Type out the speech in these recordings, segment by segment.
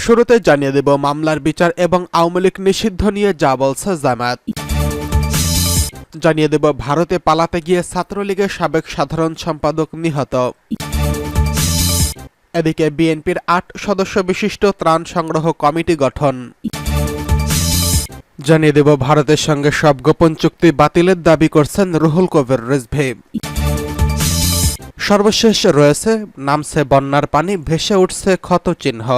শুরুতে জানিয়ে দেব মামলার বিচার এবং আওয়ামী লীগ নিষিদ্ধ নিয়ে যা বলছে জামায়াত। জানিয়ে দেব ভারতে পালাতে গিয়ে ছাত্রলীগের সাবেক সাধারণ সম্পাদক নিহত। এদিকে বিএনপির ৮ সদস্য বিশিষ্ট ত্রাণ সংগ্রহ কমিটি গঠন। জানিয়ে দেব ভারতের সঙ্গে সব গোপন চুক্তি বাতিলের দাবি করছেন রুহুল কবির রিজভী। সর্বশেষ রয়েছে নামছে বন্যার পানি, ভেসে উঠছে ক্ষতচিহ্ন।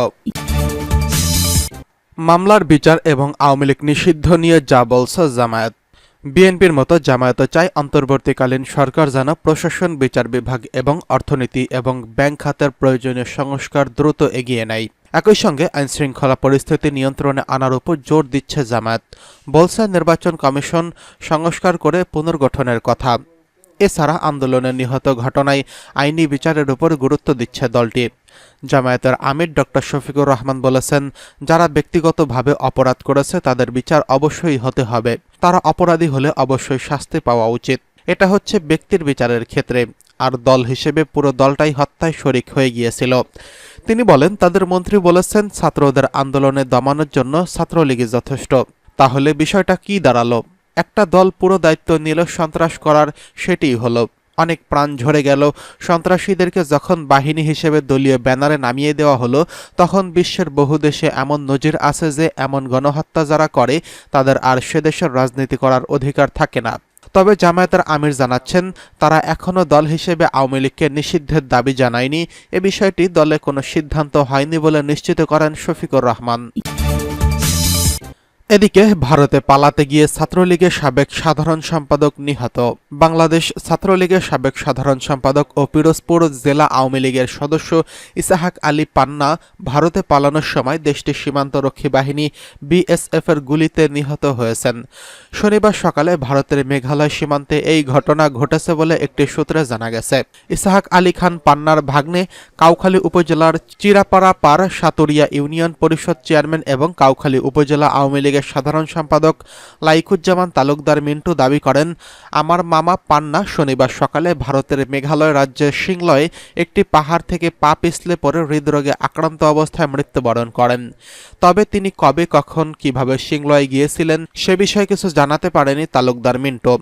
মামলার বিচার এবং আওয়ামী লীগ নিষিদ্ধ নিয়ে যা বলছে জামায়াত। বিএনপির মতো জামায়াতও চায় অন্তর্বর্তীকালীন সরকার যেন প্রশাসন, বিচার বিভাগ এবং অর্থনীতি এবং ব্যাংক খাতের প্রয়োজনীয় সংস্কার দ্রুত এগিয়ে নেয়। একই সঙ্গে আইনশৃঙ্খলা পরিস্থিতি নিয়ন্ত্রণে আনার উপর জোর দিচ্ছে জামায়াত। বলছে নির্বাচন কমিশন সংস্কার করে পুনর্গঠনের কথা। এছাড়া আন্দোলনে নিহত ঘটনায় আইনি বিচারের উপর গুরুত্ব দিচ্ছে দলটি। জামায়াতের আমির ডক্টর শফিকুর রহমান বলেছেন, যারা ব্যক্তিগতভাবে অপরাধ করেছে তাদের বিচার অবশ্যই হতে হবে। তারা অপরাধী হলে অবশ্যই শাস্তি পাওয়া উচিত। এটা হচ্ছে ব্যক্তির বিচারের ক্ষেত্রে, আর দল হিসেবে পুরো দলটাই হত্যায় শরিক হয়ে গিয়েছিল। তিনি বলেন, তাদের মন্ত্রী বলেছেন ছাত্রদের আন্দোলনে দমানোর জন্য ছাত্রলীগই যথেষ্ট। তাহলে বিষয়টা কি দাঁড়ালো? একটা দল পুরো দায়িত্ব নিল সন্ত্রাস করার, সেটিই হলো। অনেক প্রাণ ঝরে গেল। সন্ত্রাসীদেরকে যখন বাহিনী হিসেবে দলীয় ব্যানারে নামিয়ে দেওয়া হলো, তখন বিশ্বের বহু দেশে এমন নজির আছে যে এমন গণহত্যা যারা করে তাদের আর সে দেশের রাজনীতি করার অধিকার থাকে না। তবে জামায়াতের আমির জানাচ্ছেন, তারা এখনও দল হিসেবে আওয়ামী লীগকে নিষিদ্ধের দাবি জানায়নি। এ বিষয়টি দলে কোনো সিদ্ধান্ত হয়নি বলে নিশ্চিত করেন শফিকুর রহমান। এদিকে ভারতে পালাতে গিয়ে ছাত্রলীগের সাবেক সাধারণ সম্পাদক নিহত। বাংলাদেশ ছাত্রলীগের সাবেক সাধারণ সম্পাদক ও পিরোজপুর জেলা আওয়ামী লীগের সদস্য ইসাহাক আলী পান্না ভারতে পালানোর সময় দেশটির সীমান্তরক্ষী বাহিনী বিএসএফের গুলিতে নিহত হয়েছেন। শনিবার সকালে ভারতের মেঘালয় সীমান্তে এই ঘটনা ঘটেছে বলে একটি সূত্রে জানা গেছে। ইসাহাক আলী খান পান্নার ভাগ্নে কাউখালী উপজেলার চিরাপাড়া পার সাতুরিয়া ইউনিয়ন পরিষদ চেয়ারম্যান এবং কাউখালী উপজেলা আওয়ামী লীগের সাধারণ সম্পাদক লাইকুজ্জামান তালুকদার মিন্টু দাবি করেন, আমার মামা পান্না শনিবার সকালে ভারতের মেঘালয় রাজ্যের সিংলয়ে একটি পাহাড় থেকে পা পিছলে পড়ে হৃদরোগে আক্রান্ত অবস্থায় মৃত্যুবরণ করেন। তবে তিনি কবে, কখন, কিভাবে সিংলয়ে গিয়েছিলেন সে বিষয়ে কিছু জানাতে পারেনি তালুকদার মিন্টু।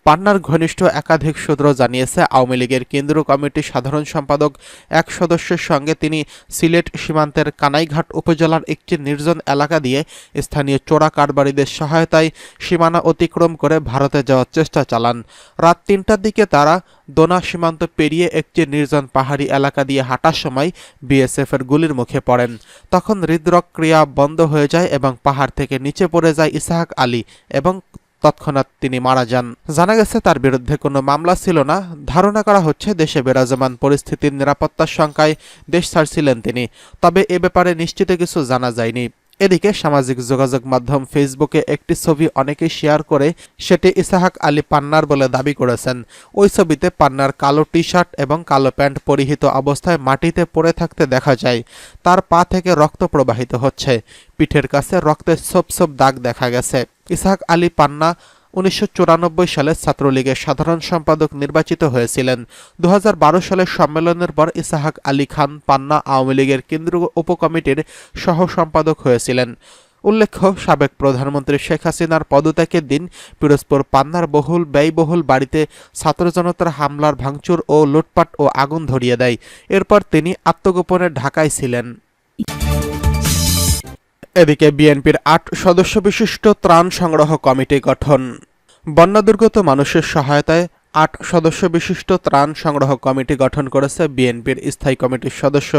পান্নার ঘনিষ্ঠ একাধিক সূত্র জানিয়েছে, আওয়ামী লীগের কেন্দ্রীয় কমিটির সাধারণ সম্পাদক এক সদস্যের সঙ্গে তিনি সিলেট সীমান্তের কানাইঘাট উপজেলার একটি নির্জন এলাকা দিয়ে স্থানীয় চোরা কারবারিদের সহায়তায় সীমানা অতিক্রম করে ভারতে যাওয়ার চেষ্টা চালান। রাত ৩টার দিকে তারা দোনা সীমান্ত পেরিয়ে একটি নির্জন পাহাড়ি এলাকা দিয়ে হাঁটার সময় বিএসএফের গুলির মুখে পড়েন। তখন হৃদরোগ ক্রিয়া বন্ধ হয়ে যায় এবং পাহাড় থেকে নিচে পড়ে যায় ইসাহাক আলী এবং তৎক্ষণাৎ তিনি মারা যান। জানা গেছে তার বিরুদ্ধে কোনো মামলা ছিল না। ধারণা করা হচ্ছে দেশে বিরাজমান পরিস্থিতির নিরাপত্তার শঙ্কায় দেশ ছাড়ছিলেন তিনি। তবে এ ব্যাপারে নিশ্চিত কিছু জানা যায়নি। এদিকে সামাজিক যোগাযোগ মাধ্যম ফেসবুকে একটি ছবি অনেকেই শেয়ার করে সেটি ইসাহাক আলী পান্নার বলে দাবি করেছেন। ওই ছবিতে পান্নার কালো টি শার্ট এবং কালো প্যান্ট পরিহিত অবস্থায় মাটিতে পড়ে থাকতে দেখা যায়। তার পা থেকে রক্ত প্রবাহিত হচ্ছে। পিঠের কাছে রক্তের ছোপ ছোপ দাগ দেখা গেছে। ইসাহাক আলী পান্না ১৯৯৪ সালে ছাত্রলীগের সাধারণ সম্পাদক নির্বাচিত হয়েছিলেন। ২০১২ সালের সম্মেলনের পর ইসাহাক আলী খান পান্না আওয়ামী লীগের কেন্দ্রীয় উপকমিটির সহ সম্পাদক হয়েছিলেন। উল্লেখ্য, সাবেক প্রধানমন্ত্রী শেখ হাসিনার পদত্যাগের দিন পিরোজপুর পান্নার ব্যয়বহুল বাড়িতে ছাত্র জনতার হামলার ভাঙচুর ও লুটপাট ও আগুন ধরিয়ে দেয়। এরপর তিনি আত্মগোপনে ঢাকায় ছিলেন। এদিকে বিএনপির ৮ সদস্য বিশিষ্ট ত্রাণ সংগ্রহ কমিটি গঠন। বন্যাদুর্গত মানুষের সহায়তায় ৮ সদস্য বিশিষ্ট ত্রাণ সংগ্রহ কমিটি গঠন করেছে বিএনপির স্থায়ী কমিটির সদস্য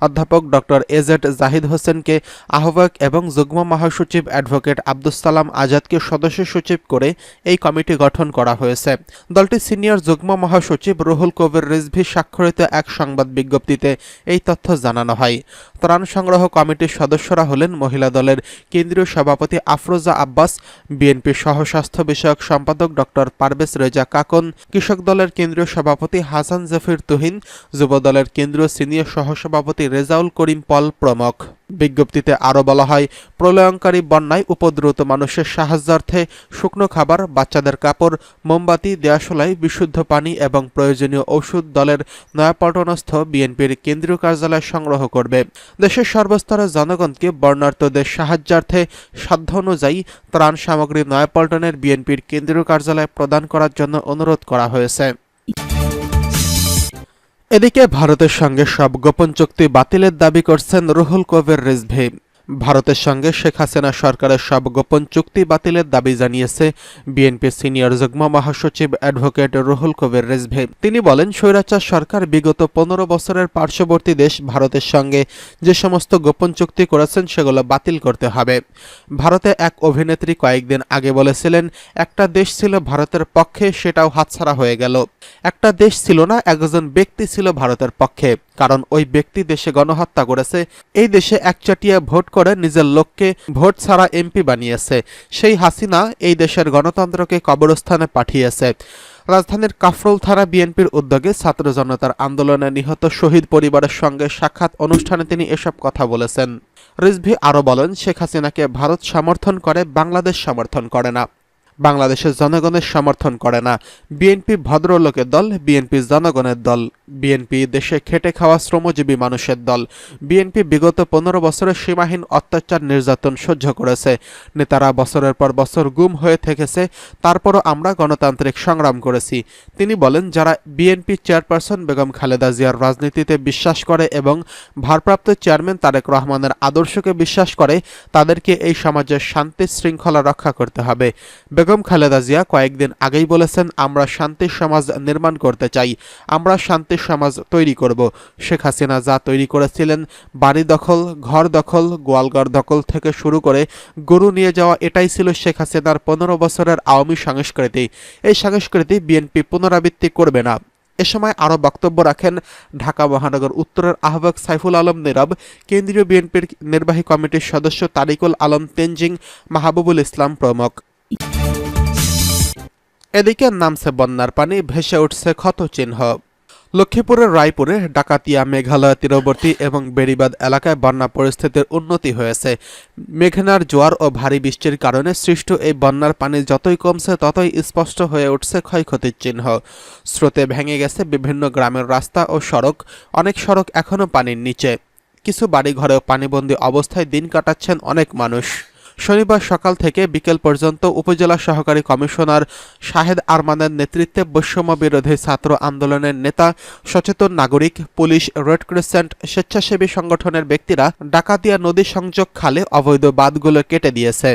অধ্যাপক ডক্টর এজেড জাহিদ হোসেনকে আহ্বায়ক এবং যুগ্ম মহাসচিব অ্যাডভোকেট আব্দুস সালাম আজাদকে সদস্য সচিব করে এই কমিটি গঠন করা হয়েছে। দলটির সিনিয়র যুগ্ম মহাসচিব রুহুল কবির রিজভী স্বাক্ষরিত এক সংবাদ বিজ্ঞপ্তিতে এই তথ্য জানানো হয়। ত্রাণ সংগ্রহ কমিটির সদস্যরা হলেন মহিলা দলের কেন্দ্রীয় সভাপতি আফরোজা আব্বাস, বিএনপির সহ স্বাস্থ্য বিষয়ক সম্পাদক ডক্টর পারভেজ রেজা কাকন, কৃষক দলের কেন্দ্রীয় সভাপতি হাসান জাফির তুহিন, যুব দলের কেন্দ্রীয় সিনিয়র সহসভাপতি রেজাউল করিম পল প্রমুখ। বিজ্ঞপ্তিতে আরও বলা হয়, প্রলয়ঙ্কারী বন্যায় উপদ্রুত মানুষের সাহায্যার্থে শুকনো খাবার, বাচ্চাদের কাপড়, মোমবাতি, দেয়াশলাই, বিশুদ্ধ পানি এবং প্রয়োজনীয় ওষুধ দলের নয়াপল্টনস্থ বিএনপির কেন্দ্রীয় কার্যালয় সংগ্রহ করবে। দেশের সর্বস্তরের জনগণকে বন্যার্তদের সাহায্যার্থে সাধ্য অনুযায়ী ত্রাণ সামগ্রী নয়াপল্টনের বিএনপির কেন্দ্রীয় কার্যালয়ে প্রদান করার জন্য অনুরোধ করা হয়েছে। এদিকে ভারতের সঙ্গে সব গোপন চুক্তি বাতিলের দাবি করছেন রুহুল কবির রিজভী। ভারতের সঙ্গে শেখ হাসিনা সরকারের সব গোপন চুক্তি বাতিলের দাবি জানিয়েছে বিএনপি সিনিয়র যুগ্ম মহাসচিব অ্যাডভোকেট রুহুল কবির রিজভী। তিনি বলেন, স্বৈরাচার সরকার বিগত 15 বছরের পার্শ্ববর্তী দেশ ভারতের সঙ্গে যে সমস্ত গোপন চুক্তি করেছেন সেগুলো বাতিল করতে হবে। ভারতে এক অভিনেত্রী কয়েকদিন আগে বলেছিলেন, একটা দেশ ছিল ভারতের পক্ষে, সেটাও হাতছাড়া হয়ে গেল। একটা দেশ ছিল না, একজন ব্যক্তি ছিল ভারতের পক্ষে, কারণ ওই ব্যক্তি দেশে গণহত্যা করেছে। এই দেশে একচাটিয়া ভোট করে নিজের লোককে ভোট ছাড়া এমপি বানিয়েছে। সেই হাসিনা এই দেশের গণতন্ত্রকে কবরস্থানে পাঠিয়েছে। রাজধানীর কাফরুল থানা বিএনপির উদ্যোগে ছাত্র জনতার আন্দোলনে নিহত শহীদ পরিবারের সঙ্গে সাক্ষাৎ অনুষ্ঠানে তিনি এসব কথা বলেছেন। রিজভী আরও বলেন, শেখ হাসিনাকে ভারত সমর্থন করে, বাংলাদেশ সমর্থন করে না, বাংলাদেশের জনগণের সমর্থন করে না। বিএনপি ভদ্রলোকের দল, বিএনপি জনগণের দল, বিএনপি দেশে খেটে খাওয়া শ্রমজীবী মানুষের দল। বিএনপি বিগত 15 বছরের সীমাহীন অত্যাচার নির্যাতন সহ্য করেছে। নেতারা বছরের পর বছর গুম হয়ে থেকেছে, তারপরও আমরা গণতান্ত্রিক সংগ্রাম করেছি। তিনি বলেন, যারা বিএনপি চেয়ারপারসন বেগম খালেদা জিয়ার রাজনীতিতে বিশ্বাস করে এবং ভারপ্রাপ্ত চেয়ারম্যান তারেক রহমানের আদর্শকে বিশ্বাস করে, তাদেরকে এই সমাজের শান্তি শৃঙ্খলা রক্ষা করতে হবে। বেগম খালেদা জিয়া কয়েকদিন আগেই বলেছেন, আমরা শান্তির সমাজ নির্মাণ করতে চাই, আমরা শান্তির সমাজ তৈরি করব। শেখ হাসিনা যা তৈরি করেছিলেন, বাড়ি দখল, ঘর দখল, গোয়ালঘর দখল থেকে শুরু করে গরু নিয়ে যাওয়া, এটাই ছিল শেখ হাসিনার 15 বছরের আওয়ামী সংস্কৃতি। এই সংস্কৃতি বিএনপি পুনরাবৃত্তি করবে না। এ সময় আরও বক্তব্য রাখেন ঢাকা মহানগর উত্তরের আহ্বায়ক সাইফুল আলম নীরব, কেন্দ্রীয় বিএনপির নির্বাহী কমিটির সদস্য তারিকুল আলম তেনজিং, মাহবুবুল ইসলাম প্রমুখ। এদিকে নামছে বন্যার পানি, ভেসে উঠছে ক্ষতচিহ্ন। লক্ষ্মীপুরের রায়পুরে ডাকাতিয়া, মেঘালয় তীরবর্তী এবং বেড়িবাঁধ এলাকায় বন্যা পরিস্থিতির উন্নতি হয়েছে। মেঘনার জোয়ার ও ভারী বৃষ্টির কারণে সৃষ্ট এই বন্যার পানি যতই কমছে ততই স্পষ্ট হয়ে উঠছে ক্ষয়ক্ষতির চিহ্ন। স্রোতে ভেঙে গেছে বিভিন্ন গ্রামের রাস্তা ও সড়ক, অনেক সড়ক এখনও পানির নিচে। কিছু বাড়িঘরেও পানিবন্দী অবস্থায় দিন কাটাচ্ছেন অনেক মানুষ। শনিবার সকাল থেকে বিকেল পর্যন্ত উপজেলা সহকারী কমিশনার শাহেদ আরমানের নেতৃত্বে বৈষম্য বিরোধী ছাত্র আন্দোলনের নেতা, সচেতন নাগরিক, পুলিশ, রেড ক্রিসেন্ট, স্বেচ্ছাসেবী সংগঠনের ব্যক্তিরা ডাকাতিয়া নদী সংযোগ খালে অবৈধ বাঁধগুলো কেটে দিয়েছে।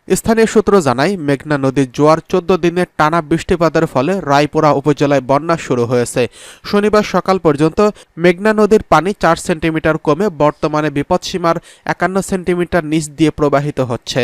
স্থানীয় সূত্র জানায়, মেঘনা নদীর জোয়ার 14 দিনের টানা বৃষ্টিপাতের ফলে রায়পুরা উপজেলায় বন্যা শুরু হয়েছে। শনিবার সকাল পর্যন্ত মেঘনা নদীর পানি 4 সেন্টিমিটার কমে বর্তমানে বিপদসীমার 51 সেন্টিমিটার নিচ দিয়ে প্রবাহিত হচ্ছে।